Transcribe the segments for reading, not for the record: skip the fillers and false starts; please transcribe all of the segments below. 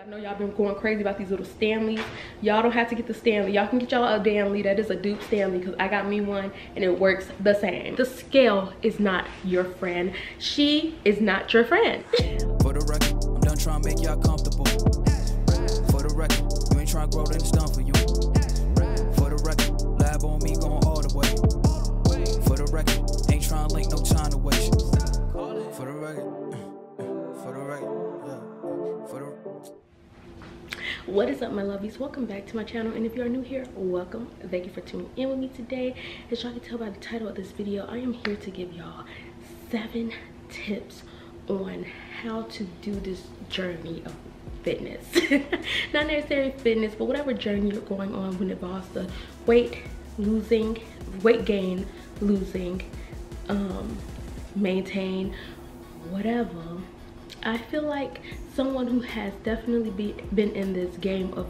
I know y'all been going crazy about these little Stanleys. Y'all don't have to get the Stanley. Y'all can get y'all a Danley that is a dupe Stanley, because I got me one and it works the same. The scale is not your friend. She is not your friend. For the record, I'm done trying to make y'all comfortable. For the record, you ain't trying to grow, then it's done for you. For the record, lab on me going all the way. For the record, ain't trying to link, no time to waste. For the record, for the record, for the. What is up, my lovies? Welcome back to my channel, and if you are new here, welcome. Thank you for tuning in with me today. As y'all can tell by the title of this video, I am here to give y'all 7 tips on how to do this journey of fitness. Not necessarily fitness, but whatever journey you're going on when it involves the weight gain, losing, maintain, whatever. I feel like someone who has definitely been in this game of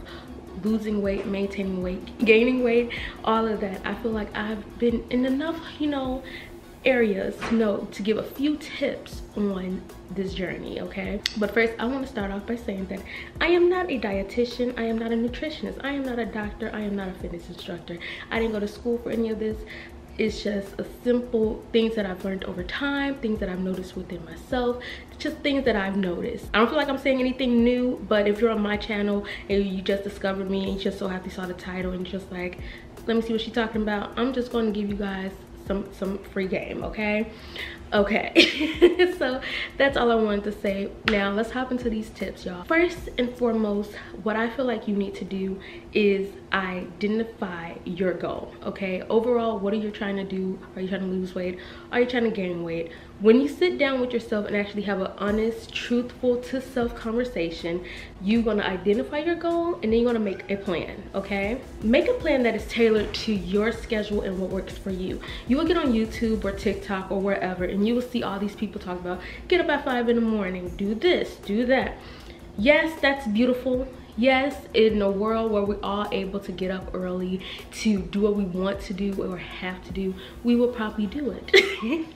losing weight, maintaining weight, gaining weight, all of that, I feel like I've been in enough, areas to know to give a few tips on this journey, okay? But first, I want to start off by saying that I am not a dietitian, I am not a nutritionist, I am not a doctor, I am not a fitness instructor. I didn't go to school for any of this. It's just a simple things that I've learned over time, things that I've noticed within myself, just things that I've noticed. I don't feel like I'm saying anything new, but if you're on my channel and you just discovered me and you just so happy saw the title and just like, let me see what she's talking about, I'm just going to give you guys some free game, okay? So that's all I wanted to say. Now let's hop into these tips, y'all. First and foremost, what I feel like you need to do is identify your goal, okay? Overall, what are you trying to do? Are you trying to lose weight? Are you trying to gain weight? When you sit down with yourself and actually have an honest, truthful to self conversation, you're gonna identify your goal and then you're gonna make a plan, okay? Make a plan that is tailored to your schedule and what works for you. You will get on YouTube or TikTok or wherever and you will see all these people talk about, get up at 5 in the morning, do this, do that. Yes, that's beautiful. Yes, in a world where we're all able to get up early to do what we want to do or have to do, we will probably do it.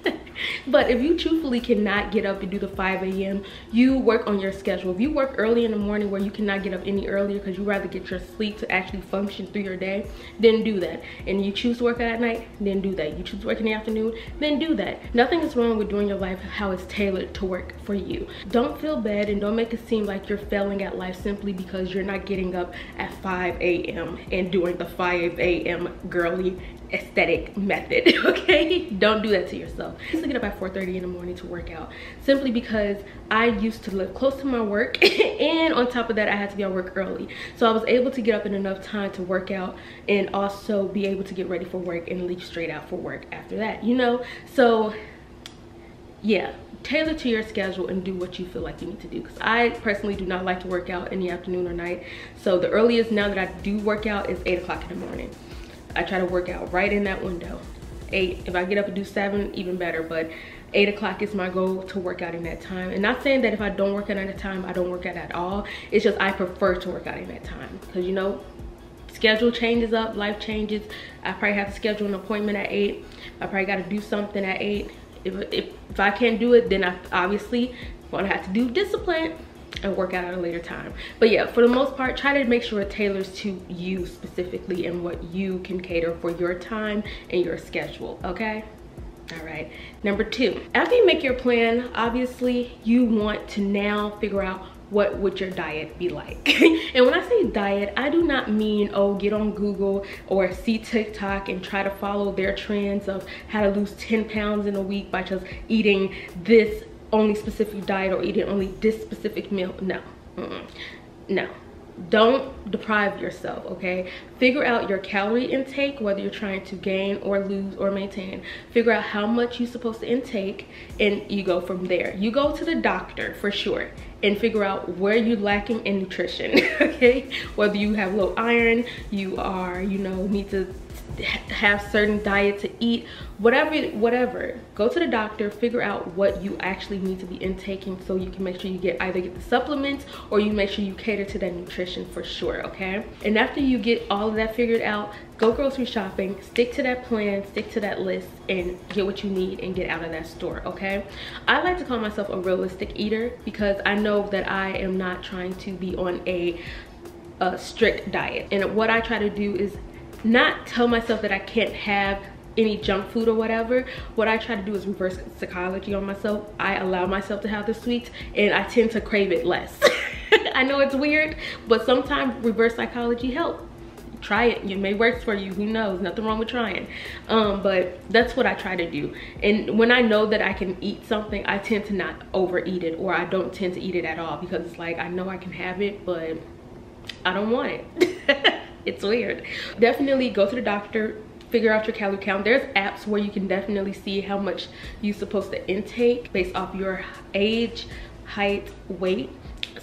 But if you truthfully cannot get up and do the 5 a.m., you work on your schedule. If you work early in the morning where you cannot get up any earlier because you rather get your sleep to actually function through your day, then do that. And you choose to work out at night, then do that. You choose to work in the afternoon, then do that. Nothing is wrong with doing your life how it's tailored to work for you. Don't feel bad and don't make it seem like you're failing at life simply because you're not getting up at 5 a.m. and doing the 5 a.m. girly aesthetic method, okay? Don't do that to yourself. I used to get up at 4:30 in the morning to work out simply because I used to live close to my work and on top of that I had to be on work early, so I was able to get up in enough time to work out and also be able to get ready for work and leave straight out for work after that, so yeah, tailor to your schedule and do what you feel like you need to do, because I personally do not like to work out in the afternoon or night. So the earliest now that I do work out is 8 o'clock in the morning. I try to work out right in that window. 8, if I get up and do 7, even better, but 8 o'clock is my goal to work out in that time. And not saying that if I don't work out at that time, I don't work out at all. It's just I prefer to work out in that time, because schedule changes up, life changes. I probably have to schedule an appointment at 8. I probably got to do something at 8. If I can't do it, then I obviously gonna have to do discipline and work out at a later time. But yeah, for the most part, try to make sure it tailors to you specifically and what you can cater for your time and your schedule, okay? All right, number 2, after you make your plan, obviously you want to now figure out what would your diet be like. And when I say diet, I do not mean, oh, get on Google or see TikTok and try to follow their trends of how to lose 10 pounds in a week by just eating this only specific diet or eating only this specific meal. No, no. Don't deprive yourself, okay? Figure out your calorie intake, whether you're trying to gain or lose or maintain. Figure out how much you're supposed to intake and you go from there. You go to the doctor for sure and figure out where you're lacking in nutrition, okay? Whether you have low iron, you are, need to have certain diet to eat, whatever. Go to the doctor, figure out what you actually need to be intaking so you can make sure you either get the supplements or you make sure you cater to that nutrition for sure, okay? And after you get all of that figured out, go grocery shopping, stick to that plan, stick to that list, and get what you need and get out of that store, okay? I like to call myself a realistic eater because I know that I am not trying to be on a strict diet. And what I try to do is not tell myself that I can't have any junk food or whatever. What I try to do is reverse psychology on myself. I allow myself to have the sweets and I tend to crave it less. I know it's weird, but sometimes reverse psychology helps. Try it, it may work for you, who knows, nothing wrong with trying. But that's what I try to do. And when I know that I can eat something, I tend to not overeat it, or I don't tend to eat it at all, because it's like I know I can have it, but I don't want it. It's weird. Definitely go to the doctor, figure out your calorie count. There's apps where you can definitely see how much you're supposed to intake based off your age, height, weight.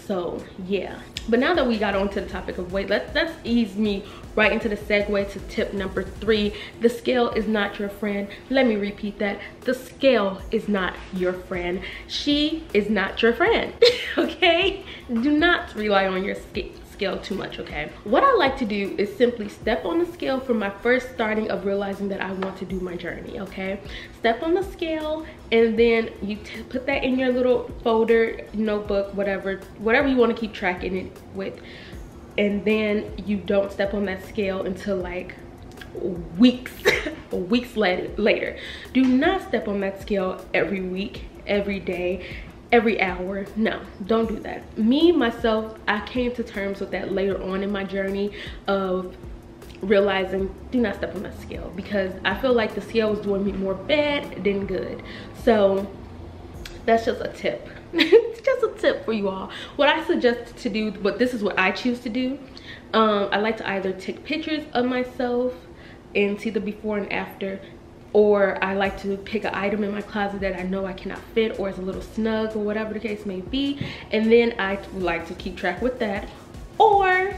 So yeah, but now that we got onto the topic of weight, let's ease me right into the segue to tip number 3. The scale is not your friend. Let me repeat that. The scale is not your friend. She is not your friend. Okay, do not rely on your scale too much, okay? What I like to do is simply step on the scale from my first starting of realizing that I want to do my journey, okay? Step on the scale, and then you put that in your little folder, notebook, whatever you want to keep tracking it with. And then you don't step on that scale until like weeks later. Do not step on that scale every week, every day, every hour. No, don't do that. Me, myself, I came to terms with that later on in my journey of realizing do not step on that scale, because I feel like the scale was doing me more bad than good. So that's just a tip. It's just a tip for you all. What I suggest to do, but this is what I choose to do. I like to either take pictures of myself and see the before and after, or I like to pick an item in my closet that I know I cannot fit, or is a little snug, or whatever the case may be, and then I like to keep track with that, or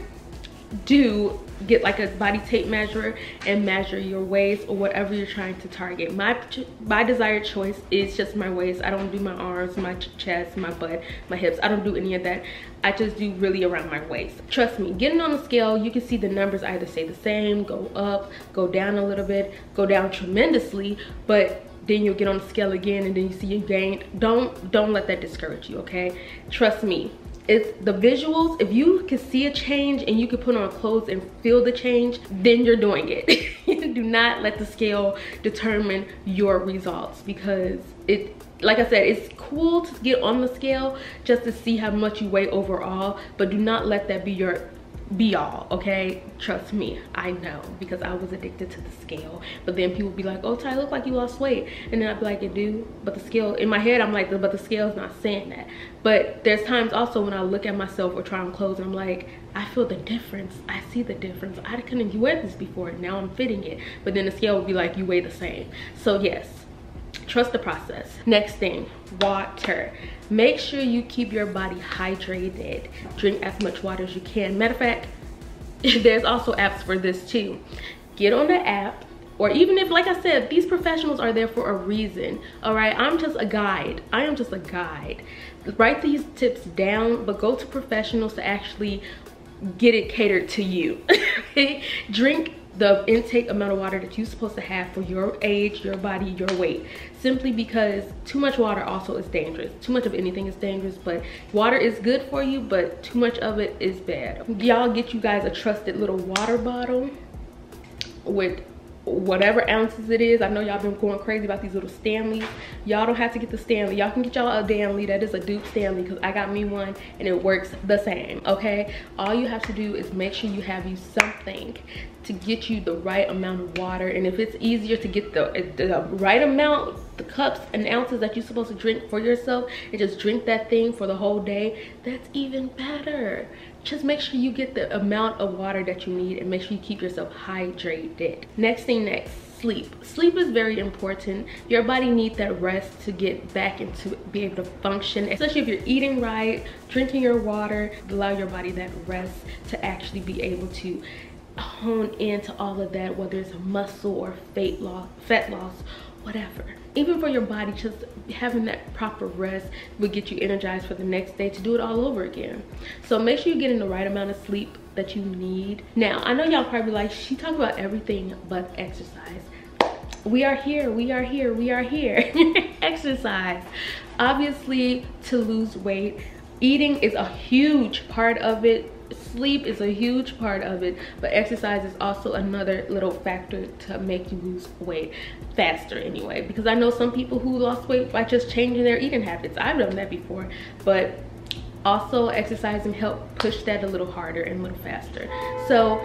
get like a body tape measure and measure your waist or whatever you're trying to target. My desired choice is just my waist. I don't do my arms, my chest, my butt, my hips. I don't do any of that. I just do really around my waist. Trust me, getting on the scale, you can see the numbers either stay the same, go up, go down a little bit, go down tremendously, but then you'll get on the scale again and then you see you gained. Don't let that discourage you, okay? Trust me. It's the visuals. If you can see a change and you can put on clothes and feel the change, then you're doing it. Do not let the scale determine your results, because like I said, it's cool to get on the scale just to see how much you weigh overall, but do not let that be your be all, okay? Trust me, I know, because I was addicted to the scale. But then people be like, oh, Ty, look like you lost weight, and then I'd be like, it do, but the scale, in my head I'm like, but the scale's not saying that. But there's times also when I look at myself or try on clothes and I'm like, I feel the difference, I see the difference. I couldn't wear this before, now I'm fitting it. But then the scale would be like, you weigh the same. So yes, trust the process. Next thing, water. Make sure you keep your body hydrated. Drink as much water as you can. Matter of fact, there's also apps for this too. Get on the app, or even if, like I said, these professionals are there for a reason, all right? I'm just a guide. I am just a guide. Write these tips down, but go to professionals to actually get it catered to you. Okay? Drink the intake amount of water that you're supposed to have for your age, your body, your weight, simply because too much water also is dangerous. Too much of anything is dangerous, but water is good for you, but too much of it is bad. Y'all get you guys a trusted little water bottle with whatever ounces it is. I know y'all been going crazy about these little Stanleys. Y'all don't have to get the Stanley. Y'all can get y'all a Danley. That is a dupe Stanley, because I got me one and it works the same, okay? All you have to do is make sure you have you something to get you the right amount of water. And if it's easier to get the right amount, the cups and ounces that you're supposed to drink for yourself, and just drink that thing for the whole day, that's even better. Just make sure you get the amount of water that you need, and make sure you keep yourself hydrated. Next, sleep. Sleep is very important. Your body needs that rest to get back into be able to function, especially if you're eating right, drinking your water. Allow your body that rest to actually be able to hone into all of that, whether it's muscle or fat loss, whatever. Even for your body, just having that proper rest will get you energized for the next day to do it all over again. So make sure you're getting the right amount of sleep that you need. Now, I know y'all probably like, she talks about everything but exercise. We are here, we are here, we are here. Exercise. Obviously, to lose weight, eating is a huge part of it. Sleep is a huge part of it, but exercise is also another little factor to make you lose weight faster anyway, because I know some people who lost weight by just changing their eating habits. I've done that before, but also exercising help push that a little harder and a little faster. So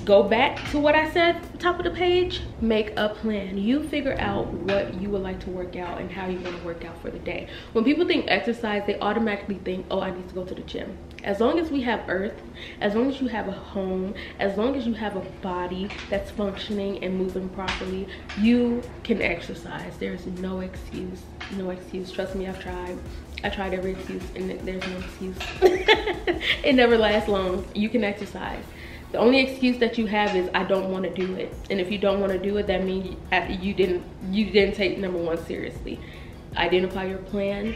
go back to what I said at the top of the page. Make a plan. You figure out what you would like to work out and how you're going to work out for the day. When people think exercise, they automatically think, oh, I need to go to the gym. As long as we have earth, as long as you have a home, as long as you have a body that's functioning and moving properly, you can exercise. There's no excuse. No excuse. Trust me, I've tried. I tried every excuse and there's no excuse. It never lasts long. You can exercise. The only excuse that you have is I don't want to do it. And if you don't want to do it, that means you didn't take number one seriously. Identify your plan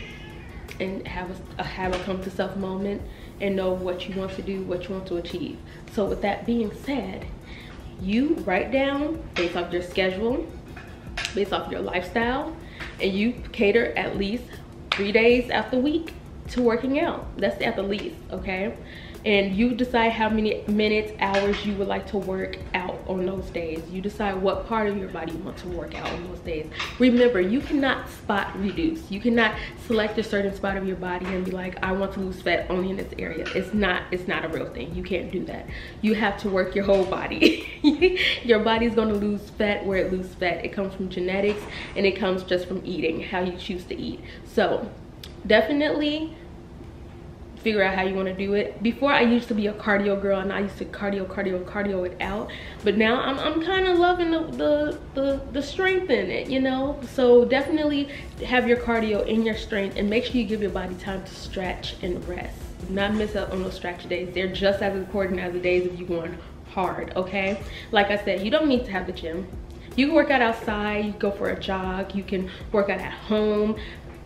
and have a come to self moment and know what you want to do, what you want to achieve. So with that being said, you write down based off your schedule, based off your lifestyle, and you cater at least 3 days out the week to working out. That's at the least, okay? And you decide how many minutes, hours you would like to work out on those days. You decide what part of your body you want to work out on those days. Remember, you cannot spot reduce. You cannot select a certain spot of your body and be like, I want to lose fat only in this area. It's not a real thing. You can't do that. You have to work your whole body. Your body's gonna lose fat where it loses fat. It comes from genetics and it comes just from eating, how you choose to eat. So definitely figure out how you want to do it. Before, I used to be a cardio girl and I used to cardio it out, but now I'm kind of loving the strength in it, you know. So definitely have your cardio in your strength and make sure you give your body time to stretch and rest. Do not miss out on those stretch days. They're just as important as the days of you going hard, okay? Like I said, you don't need to have the gym. You can work out outside, you can go for a jog, you can work out at home,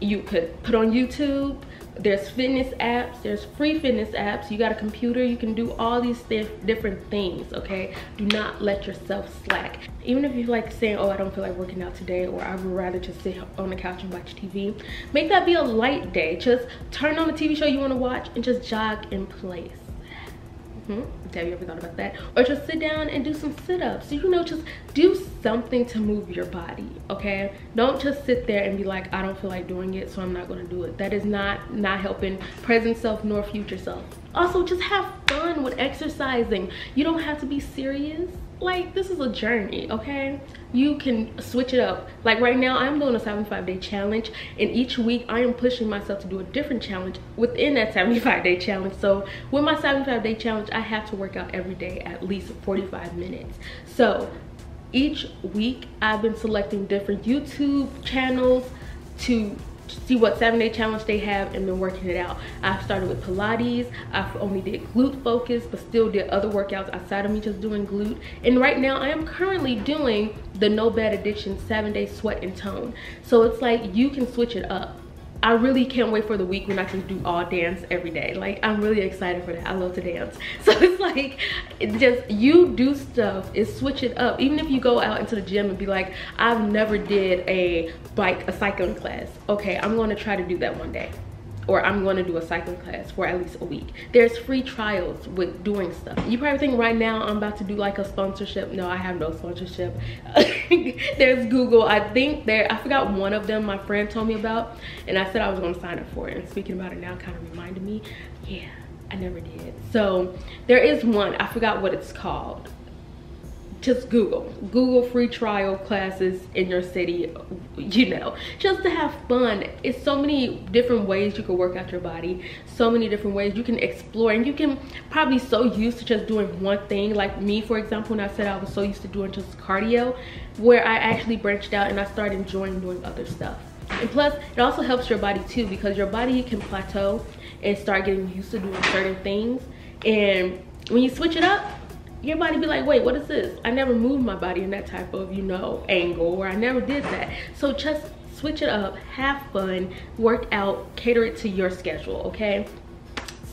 you could put on YouTube. There's fitness apps, there's free fitness apps. You got a computer, you can do all these different things, okay? Do not let yourself slack. Even if you're like saying, oh, I don't feel like working out today, or I would rather just sit on the couch and watch TV, make that be a light day. Just turn on the TV show you want to watch and just jog in place. Have you ever thought about that? Or just sit down and do some sit-ups. So, you know, just do something to move your body, okay? Don't just sit there and be like, I don't feel like doing it, so I'm not gonna do it. That is not helping present self nor future self. Also, just have fun with exercising. You don't have to be serious. Like, this is a journey, okay? You can switch it up. Like right now, I'm doing a 75-day challenge, and each week I am pushing myself to do a different challenge within that 75-day challenge. So with my 75-day challenge, I have to work out every day at least 45 minutes. So each week I've been selecting different YouTube channels to see what 7-day challenge they have and been working it out. I've started with Pilates. I've only did glute focus, but still did other workouts outside of me just doing glute. And right now I am currently doing the No Bad Addiction 7-day sweat and tone. So it's like you can switch it up. I really can't wait for the week when I can do all dance every day. Like, I'm really excited for that. I love to dance. So it's like, just you do stuff, is switch it up. Even if you go out into the gym and be like, I've never did a cycling class. Okay, I'm going to try to do that one day. Or I'm going to do a cycling class for at least a week. There's free trials with doing stuff. You probably think right now I'm about to do like a sponsorship. No, I have no sponsorship. There's Google. I forgot one of them my friend told me about, and I said I was going to sign up for it. And speaking about it now kind of reminded me, yeah, I never did. So there is one, I forgot what it's called. Just Google free trial classes in your city, you know, just to have fun. It's so many different ways you can work out your body, so many different ways you can explore, and you can probably so used to just doing one thing. Like me, for example, when I said I was so used to doing just cardio, where I actually branched out and I started enjoying doing other stuff. And plus, it also helps your body too, because your body can plateau and start getting used to doing certain things, and when you switch it up, your body be like, wait, what is this? I never moved my body in that type of, you know, angle, or I never did that. So just switch it up, have fun, work out, cater it to your schedule, okay?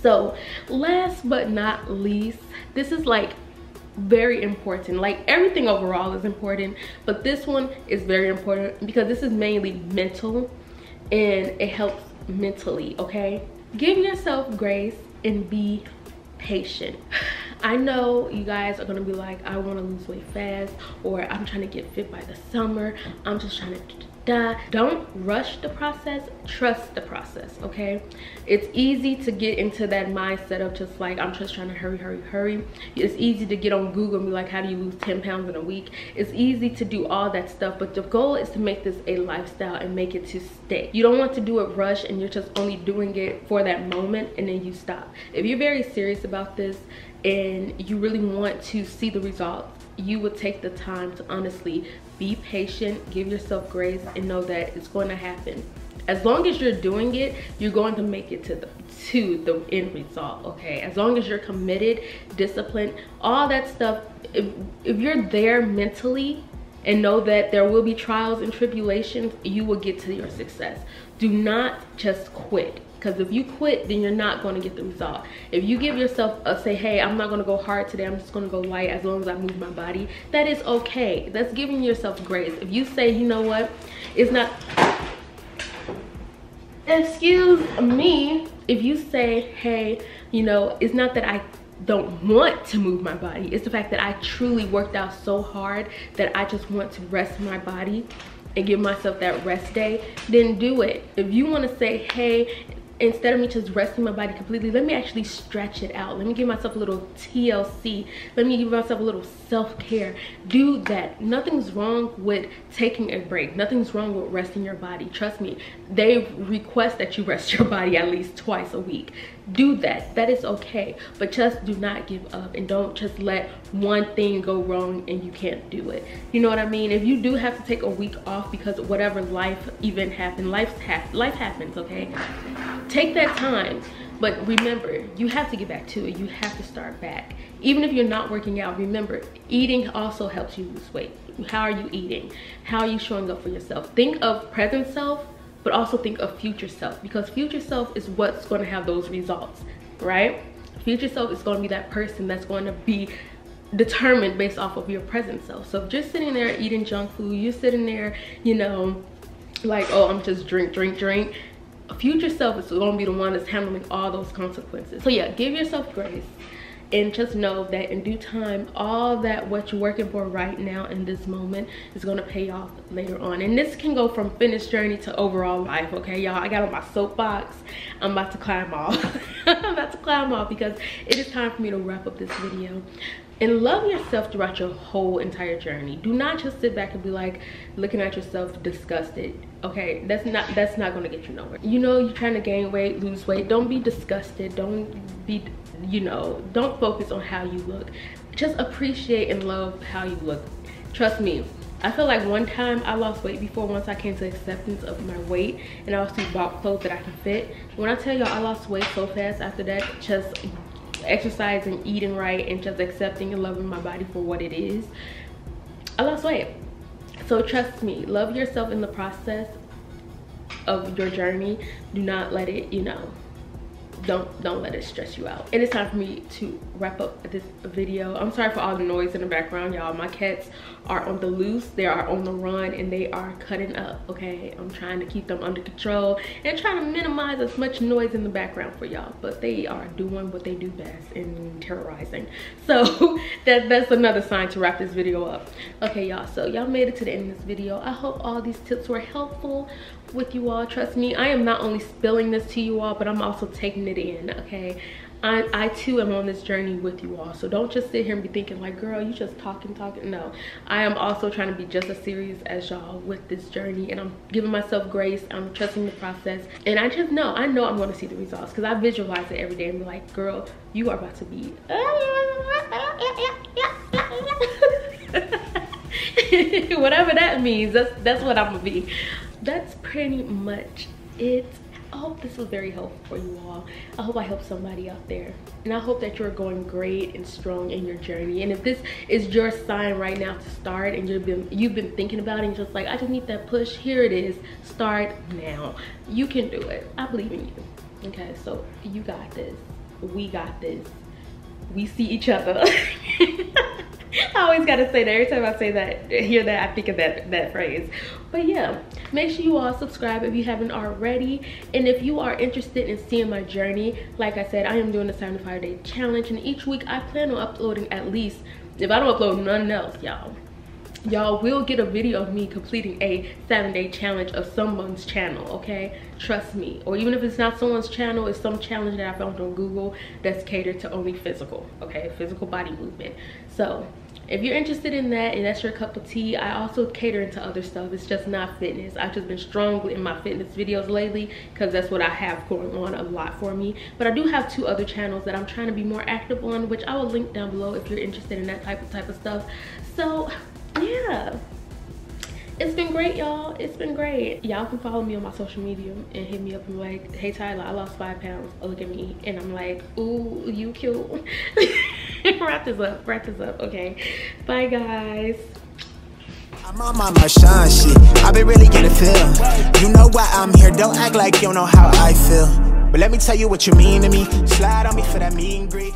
So last but not least, this is like very important. Like everything overall is important, but this one is very important because this is mainly mental and it helps mentally, okay? Give yourself grace and be patient. I know you guys are gonna be like, I want to lose weight fast, or I'm trying to get fit by the summer, I'm just trying to don't rush the process, trust the process, okay? It's easy to get into that mindset of just like, I'm just trying to hurry. It's easy to get on Google and be like, how do you lose 10 pounds in a week? It's easy to do all that stuff, but the goal is to make this a lifestyle and make it to stay. You don't want to do it rush and you're just only doing it for that moment and then you stop. If you're very serious about this and you really want to see the results, you would take the time to honestly be patient, give yourself grace, and know that it's going to happen. As long as you're doing it, you're going to make it to the end result, okay? As long as you're committed, disciplined, all that stuff, if you're there mentally and know that there will be trials and tribulations, you will get to your success. Do not just quit. Because if you quit, then you're not going to get the result. If you give yourself say, hey, I'm not going to go hard today, I'm just going to go light as long as I move my body, that is okay. That's giving yourself grace. If you say, you know what, it's not, excuse me, if you say, hey, you know, it's not that I don't want to move my body, it's the fact that I truly worked out so hard that I just want to rest my body and give myself that rest day, then do it. If you want to say, hey, instead of me just resting my body completely, let me actually stretch it out. Let me give myself a little TLC. Let me give myself a little self-care. Do that. Nothing's wrong with taking a break. Nothing's wrong with resting your body. Trust me, they request that you rest your body at least twice a week. Do that. That is okay. But just do not give up and don't just let one thing go wrong and you can't do it. You know what I mean? If you do have to take a week off because whatever life event happened, life happens, okay? Take that time, but remember, you have to get back to it. You have to start back. Even if you're not working out, remember, eating also helps you lose weight. How are you eating? How are you showing up for yourself? Think of present self, but also think of future self, because future self is what's going to have those results, right? Future self is going to be that person that's going to be determined based off of your present self. So if you're sitting there eating junk food, you're sitting there, you know, like, oh, I'm just drink. Future self is going to be the one that's handling all those consequences. So yeah, give yourself grace and just know that in due time, all that what you're working for right now in this moment is going to pay off later on. And this can go from fitness journey to overall life, okay, y'all? I got on my soapbox. I'm about to climb off. I'm about to climb off because it is time for me to wrap up this video. And love yourself throughout your whole entire journey. Do not just sit back and be like looking at yourself disgusted. Okay, that's not gonna get you nowhere. You know, you're trying to gain weight, lose weight. Don't be disgusted. Don't be, you know, don't focus on how you look. Just appreciate and love how you look. Trust me, I feel like one time I lost weight before once I came to acceptance of my weight and I also bought clothes that I can fit. When I tell y'all I lost weight so fast after that, just exercising, eating right, and just accepting and loving my body for what it is, I lost weight. So trust me, love yourself in the process of your journey. Do not let it, you know, don't let it stress you out. It is time for me to wrap up this video. I'm sorry for all the noise in the background, y'all. My cats are on the loose, they are on the run, and they are cutting up, okay? I'm trying to keep them under control and trying to minimize as much noise in the background for y'all, but they are doing what they do best and terrorizing. So that's another sign to wrap this video up. Okay, y'all, so y'all made it to the end of this video. I hope all these tips were helpful with you all. Trust me, I am not only spilling this to you all, but I'm also taking it in, okay? I too am on this journey with you all, so don't just sit here and be thinking like, girl, you just talking. No, I am also trying to be just as serious as y'all with this journey, and I'm giving myself grace. I'm trusting the process, and I know I'm going to see the results because I visualize it every day and be like, girl, you are about to be whatever that means. That's what I'm gonna be. That's pretty much it I hope this was very helpful for you all. I hope I helped somebody out there. And I hope that you're going great and strong in your journey. And if this is your sign right now to start, and you've been thinking about it and just like, I just need that push, here it is. Start now. You can do it. I believe in you. Okay, so you got this. We got this. We see each other. I always gotta say that. Every time I say that, hear that, I think of that phrase. But yeah, make sure you all subscribe if you haven't already. And if you are interested in seeing my journey, like I said, I am doing a 75-day challenge, and each week I plan on uploading at least, if I don't upload nothing else, y'all will get a video of me completing a 7-day challenge of someone's channel, okay? Trust me. Or even if it's not someone's channel, it's some challenge that I found on Google that's catered to only physical, okay? Physical body movement. So if you're interested in that and that's your cup of tea, I also cater into other stuff. It's just not fitness. I've just been strong in my fitness videos lately because that's what I have going on a lot for me. But I do have 2 other channels that I'm trying to be more active on, which I will link down below if you're interested in that type of stuff. So yeah, it's been great, y'all. It's been great. Y'all can follow me on my social media and hit me up and be like, hey Tailah, I lost 5 pounds. Oh, look at me. And I'm like, ooh, you cute. wrap this up, okay? Bye guys. I'm on my shine shit. I been really getting feel. You know why I'm here. Don't act like you don't know how I feel. But let me tell you what you mean to me. Slide on me for that mean greet.